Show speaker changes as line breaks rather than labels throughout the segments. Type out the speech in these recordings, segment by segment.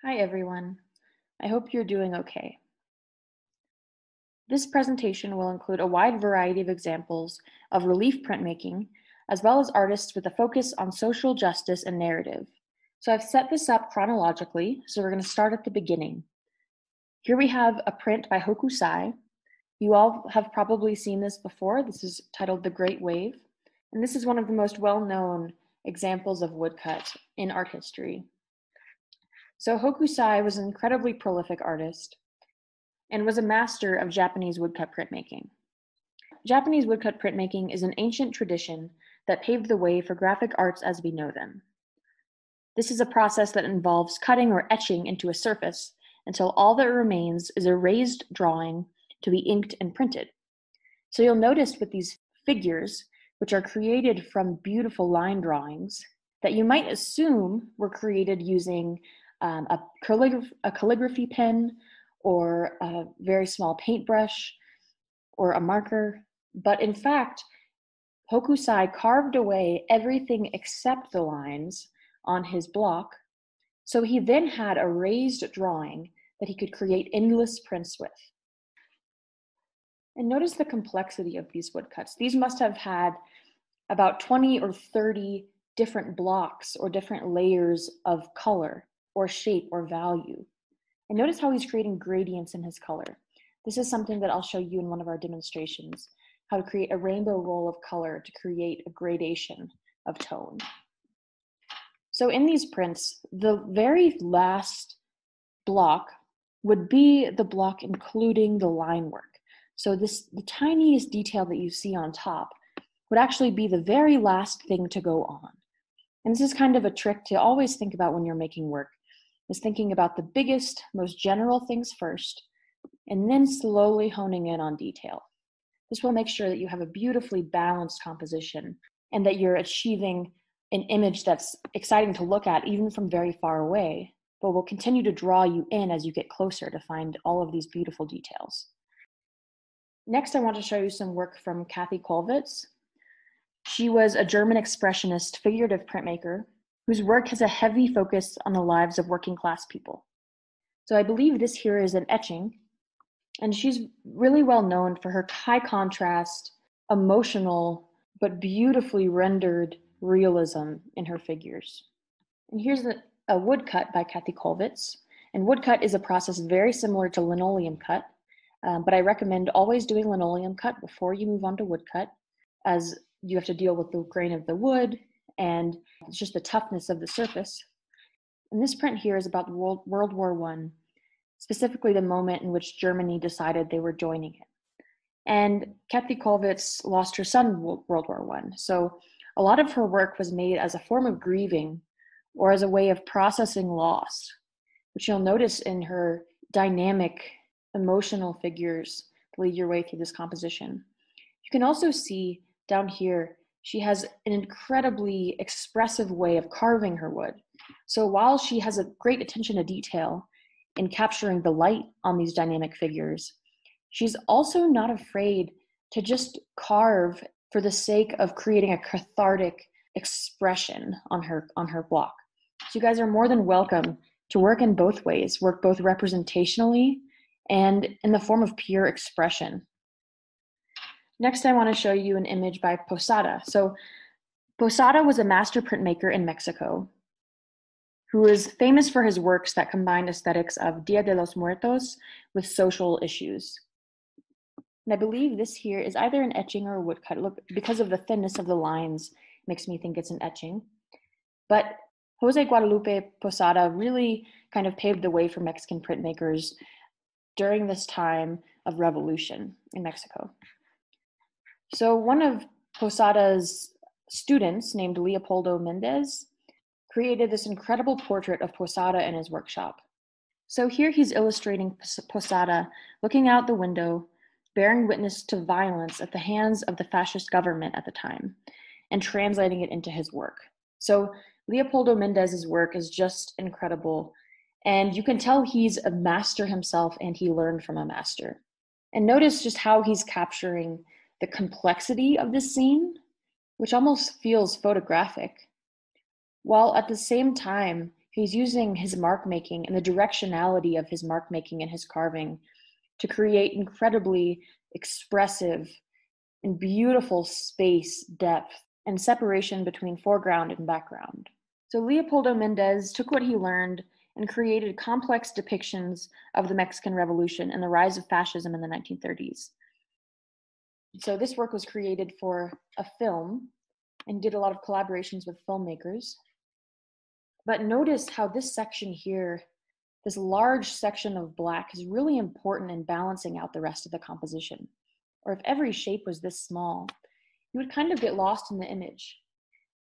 Hi everyone. I hope you're doing okay. This presentation will include a wide variety of examples of relief printmaking, as well as artists with a focus on social justice and narrative. So I've set this up chronologically, so we're going to start at the beginning. Here we have a print by Hokusai. You all have probably seen this before. This is titled The Great Wave, and this is one of the most well-known examples of woodcut in art history. So Hokusai was an incredibly prolific artist and was a master of Japanese woodcut printmaking. Japanese woodcut printmaking is an ancient tradition that paved the way for graphic arts as we know them. This is a process that involves cutting or etching into a surface until all that remains is a raised drawing to be inked and printed. So you'll notice with these figures, which are created from beautiful line drawings, that you might assume were created using a calligraphy pen or a very small paintbrush or a marker. But in fact, Hokusai carved away everything except the lines on his block. So he then had a raised drawing that he could create endless prints with. And notice the complexity of these woodcuts. These must have had about 20 or 30 different blocks or different layers of color or shape or value. And notice how he's creating gradients in his color. This is something that I'll show you in one of our demonstrations, how to create a rainbow roll of color to create a gradation of tone. So in these prints, the very last block would be the block including the line work. So the tiniest detail that you see on top would actually be the very last thing to go on. And this is kind of a trick to always think about when you're making work, is thinking about the biggest, most general things first, and then slowly honing in on detail. This will make sure that you have a beautifully balanced composition and that you're achieving an image that's exciting to look at even from very far away, but will continue to draw you in as you get closer to find all of these beautiful details. Next, I want to show you some work from Kathy Kollwitz. She was a German expressionist figurative printmaker whose work has a heavy focus on the lives of working class people. So I believe this here is an etching, and she's really well known for her high contrast, emotional, but beautifully rendered realism in her figures. And here's a woodcut by Kathy Kollwitz. And woodcut is a process very similar to linoleum cut, but I recommend always doing linoleum cut before you move on to woodcut, as you have to deal with the grain of the wood and it's just the toughness of the surface. And this print here is about World War I, specifically the moment in which Germany decided they were joining it. And Kathy Kollwitz lost her son in World War I. So a lot of her work was made as a form of grieving or as a way of processing loss, which you'll notice in her dynamic, emotional figures that lead your way through this composition. You can also see down here, she has an incredibly expressive way of carving her wood. So while she has a great attention to detail in capturing the light on these dynamic figures, she's also not afraid to just carve for the sake of creating a cathartic expression on her block. So you guys are more than welcome to work in both ways, work both representationally and in the form of pure expression. Next, I want to show you an image by Posada. So Posada was a master printmaker in Mexico who is famous for his works that combine aesthetics of Dia de los Muertos with social issues. And I believe this here is either an etching or a woodcut. Look, because of the thinness of the lines, makes me think it's an etching. But Jose Guadalupe Posada really kind of paved the way for Mexican printmakers during this time of revolution in Mexico. So one of Posada's students, named Leopoldo Mendez, created this incredible portrait of Posada in his workshop. So here he's illustrating Posada looking out the window, bearing witness to violence at the hands of the fascist government at the time, and translating it into his work. So Leopoldo Mendez's work is just incredible, and you can tell he's a master himself and he learned from a master. And notice just how he's capturing the complexity of this scene, which almost feels photographic, while at the same time He's using his mark making and the directionality of his mark making and his carving to create incredibly expressive and beautiful space, depth, and separation between foreground and background. So Leopoldo Mendez took what he learned and created complex depictions of the Mexican Revolution and the rise of fascism in the 1930s. So this work was created for a film and did a lot of collaborations with filmmakers. But notice how this section here, this large section of black, is really important in balancing out the rest of the composition. Or if every shape was this small, you would kind of get lost in the image.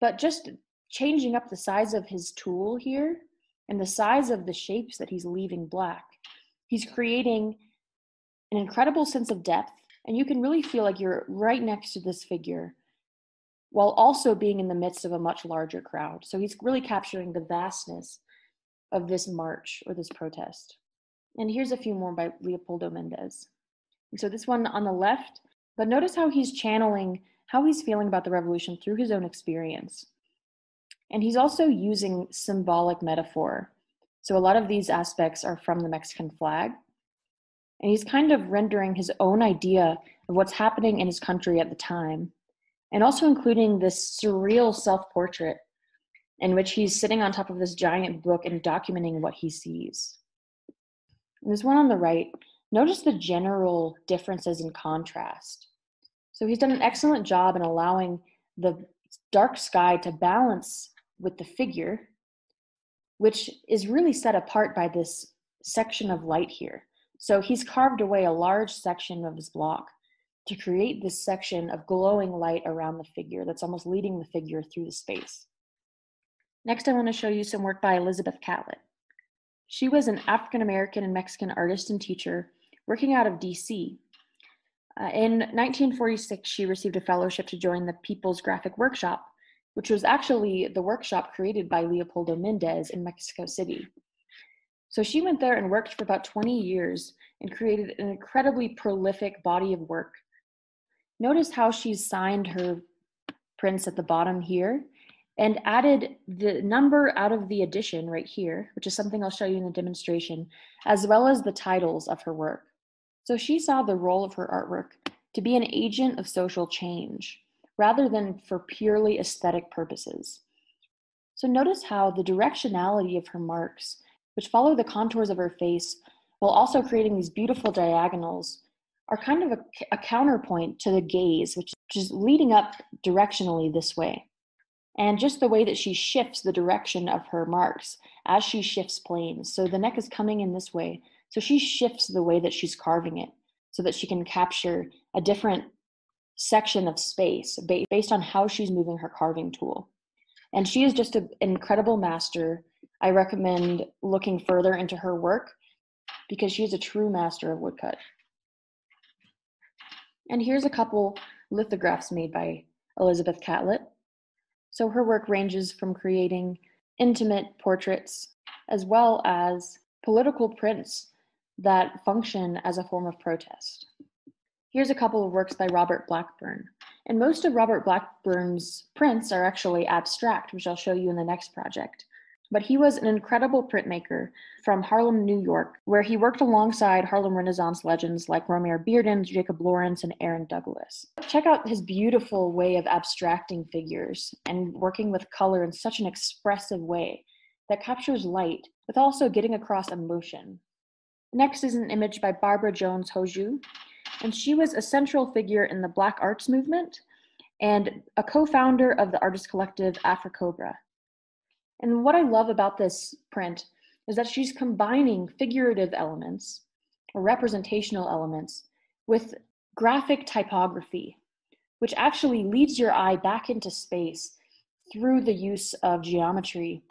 But just changing up the size of his tool here and the size of the shapes that he's leaving black, he's creating an incredible sense of depth, and you can really feel like you're right next to this figure while also being in the midst of a much larger crowd. So he's really capturing the vastness of this march or this protest. And here's a few more by Leopoldo Mendez. And so this one on the left, but notice how he's channeling how he's feeling about the revolution through his own experience. And he's also using symbolic metaphor. So a lot of these aspects are from the Mexican flag. And he's kind of rendering his own idea of what's happening in his country at the time, and also including this surreal self-portrait in which he's sitting on top of this giant book and documenting what he sees. And this one on the right, notice the general differences in contrast. So he's done an excellent job in allowing the dark sky to balance with the figure, which is really set apart by this section of light here. So he's carved away a large section of his block to create this section of glowing light around the figure that's almost leading the figure through the space. Next, I want to show you some work by Elizabeth Catlett. She was an African-American and Mexican artist and teacher working out of DC. In 1946, she received a fellowship to join the People's Graphic Workshop, which was actually the workshop created by Leopoldo Mendez in Mexico City. So she went there and worked for about 20 years and created an incredibly prolific body of work. Notice how she's signed her prints at the bottom here and added the number out of the edition right here, which is something I'll show you in the demonstration, as well as the titles of her work. So she saw the role of her artwork to be an agent of social change, rather than for purely aesthetic purposes. So notice how the directionality of her marks, which follow the contours of her face, while also creating these beautiful diagonals, are kind of a counterpoint to the gaze, which is leading up directionally this way. And just the way that she shifts the direction of her marks as she shifts planes. So the neck is coming in this way. So she shifts the way that she's carving it so that she can capture a different section of space based on how she's moving her carving tool. And she is just an incredible master. I recommend looking further into her work because she is a true master of woodcut. And here's a couple lithographs made by Elizabeth Catlett. So her work ranges from creating intimate portraits as well as political prints that function as a form of protest. Here's a couple of works by Robert Blackburn. And most of Robert Blackburn's prints are actually abstract, which I'll show you in the next project. But he was an incredible printmaker from Harlem, New York, where he worked alongside Harlem Renaissance legends like Romare Bearden, Jacob Lawrence, and Aaron Douglas. Check out his beautiful way of abstracting figures and working with color in such an expressive way that captures light, with also getting across emotion. Next is an image by Barbara Jones Hoju, and she was a central figure in the Black Arts movement and a co-founder of the artist collective Afrocobra. And what I love about this print is that she's combining figurative elements or representational elements with graphic typography, which actually leads your eye back into space through the use of geometry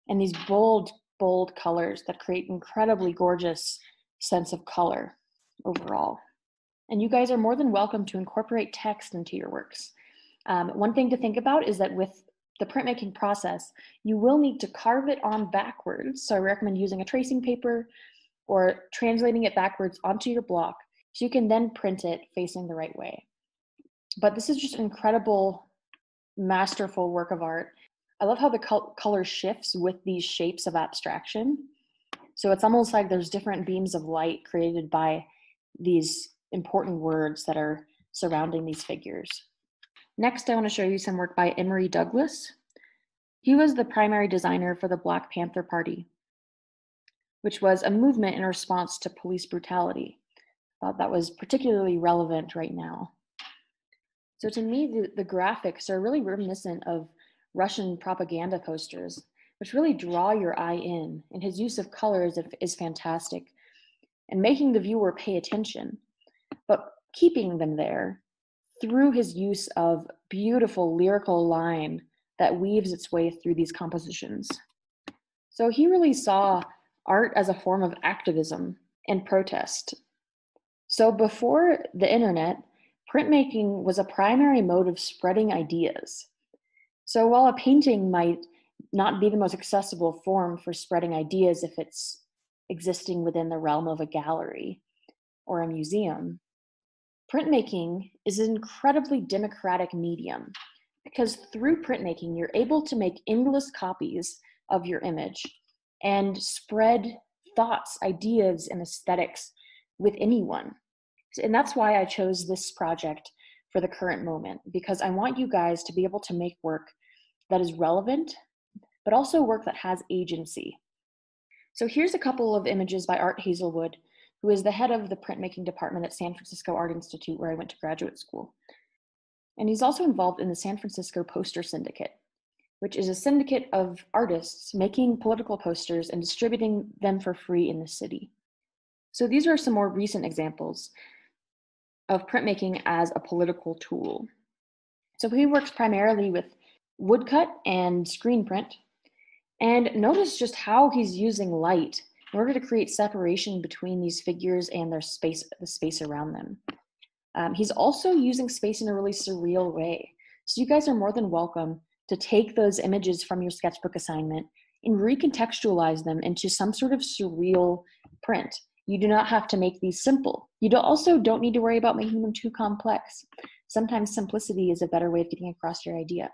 and these bold, bold colors that create incredibly gorgeous sense of color overall. And you guys are more than welcome to incorporate text into your works. One thing to think about is that with the printmaking process, you will need to carve it on backwards. So I recommend using a tracing paper or translating it backwards onto your block so you can then print it facing the right way. But this is just an incredible, masterful work of art. I love how the color shifts with these shapes of abstraction. So it's almost like there's different beams of light created by these important words that are surrounding these figures. Next, I want to show you some work by Emory Douglas. He was the primary designer for the Black Panther Party, which was a movement in response to police brutality. I thought that was particularly relevant right now. So to me, the graphics are really reminiscent of Russian propaganda posters, which really draw your eye in, and his use of colors is fantastic, and making the viewer pay attention, but keeping them there through his use of beautiful lyrical line that weaves its way through these compositions. So he really saw art as a form of activism and protest. So before the internet, printmaking was a primary mode of spreading ideas. So while a painting might not be the most accessible form for spreading ideas if it's existing within the realm of a gallery or a museum, printmaking is an incredibly democratic medium because through printmaking, you're able to make endless copies of your image and spread thoughts, ideas, and aesthetics with anyone. And that's why I chose this project for the current moment, because I want you guys to be able to make work that is relevant, but also work that has agency. So here's a couple of images by Art Hazelwood, who is the head of the printmaking department at San Francisco Art Institute, where I went to graduate school. And he's also involved in the San Francisco Poster Syndicate, which is a syndicate of artists making political posters and distributing them for free in the city. So these are some more recent examples of printmaking as a political tool. So he works primarily with woodcut and screen print. And notice just how he's using light in order to create separation between these figures and their space, the space around them. He's also using space in a really surreal way. So you guys are more than welcome to take those images from your sketchbook assignment and recontextualize them into some sort of surreal print. You do not have to make these simple. You also don't need to worry about making them too complex. Sometimes simplicity is a better way of getting across your idea.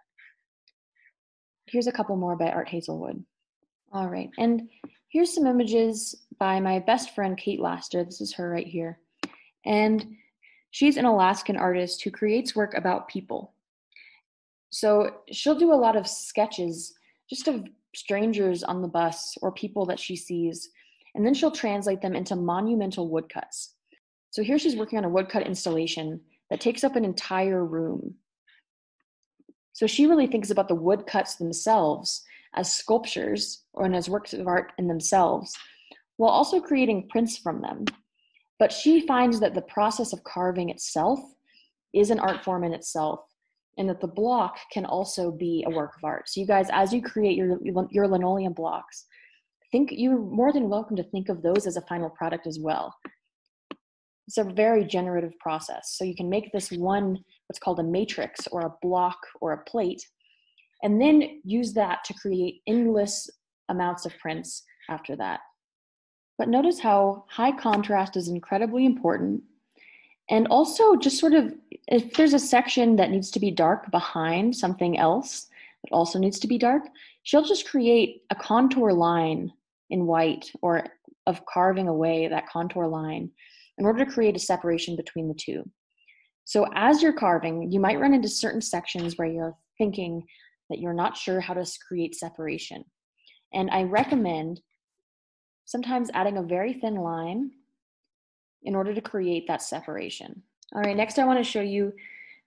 Here's a couple more by Art Hazelwood. All right, and here's some images by my best friend, Kate Laster. This is her right here. And she's an Alaskan artist who creates work about people. So she'll do a lot of sketches just of strangers on the bus or people that she sees, and then she'll translate them into monumental woodcuts. So here she's working on a woodcut installation that takes up an entire room. So she really thinks about the woodcuts themselves as sculptures or as works of art in themselves, while also creating prints from them. But she finds that the process of carving itself is an art form in itself, and that the block can also be a work of art. So you guys, as you create your linoleum blocks, you're more than welcome to think of those as a final product as well. It's a very generative process. So you can make this one, what's called a matrix or a block or a plate, and then use that to create endless amounts of prints after that. But notice how high contrast is incredibly important. And also just sort of, if there's a section that needs to be dark behind something else that also needs to be dark, she'll just create a contour line in white or of carving away that contour line in order to create a separation between the two. So as you're carving, you might run into certain sections where you're thinking that you're not sure how to create separation. And I recommend sometimes adding a very thin line in order to create that separation. All right, next I want to show you,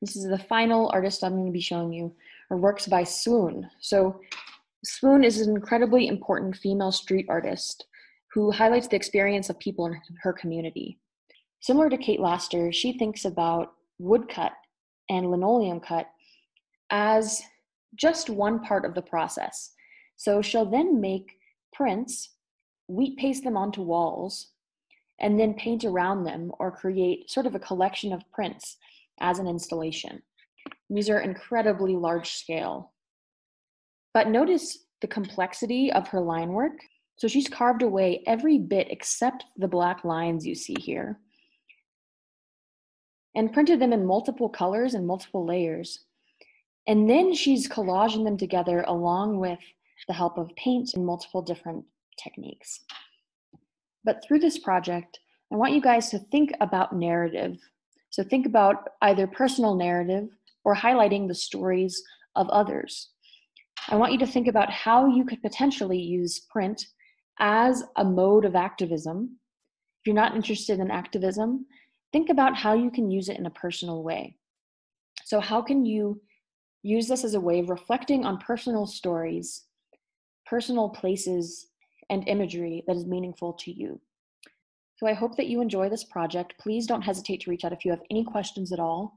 this is the final artist I'm going to be showing you, are works by Swoon. So Swoon is an incredibly important female street artist who highlights the experience of people in her community. Similar to Kate Laster, she thinks about woodcut and linoleum cut as just one part of the process. So she'll then make prints, wheat paste them onto walls, and then paint around them or create sort of a collection of prints as an installation. These are incredibly large scale. But notice the complexity of her line work. So she's carved away every bit except the black lines you see here, and printed them in multiple colors and multiple layers. And then she's collaging them together along with the help of paint and multiple different techniques. But through this project, I want you guys to think about narrative. So think about either personal narrative or highlighting the stories of others. I want you to think about how you could potentially use print as a mode of activism. If you're not interested in activism, think about how you can use it in a personal way. So how can you use this as a way of reflecting on personal stories, personal places, and imagery that is meaningful to you? So I hope that you enjoy this project. Please don't hesitate to reach out if you have any questions at all.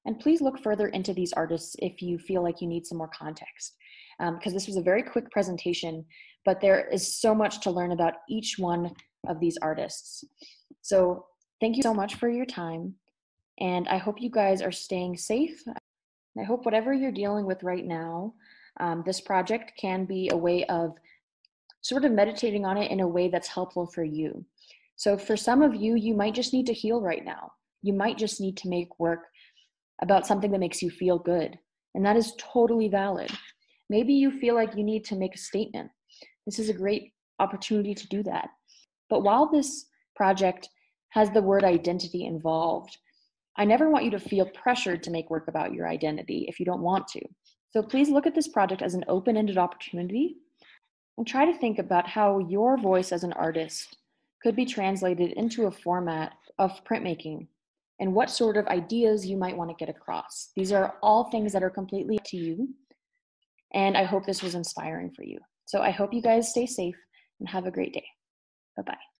And please look further into these artists if you feel like you need some more context. Because this was a very quick presentation, but there is so much to learn about each one of these artists. So thank you so much for your time. And I hope you guys are staying safe. I hope whatever you're dealing with right now, this project can be a way of sort of meditating on it in a way that's helpful for you. So for some of you, you might just need to heal right now. You might just need to make work about something that makes you feel good. And that is totally valid. Maybe you feel like you need to make a statement. This is a great opportunity to do that. But while this project has the word identity involved, I never want you to feel pressured to make work about your identity if you don't want to. So please look at this project as an open-ended opportunity and try to think about how your voice as an artist could be translated into a format of printmaking and what sort of ideas you might want to get across. These are all things that are completely up to you, and I hope this was inspiring for you. So I hope you guys stay safe and have a great day. Bye-bye.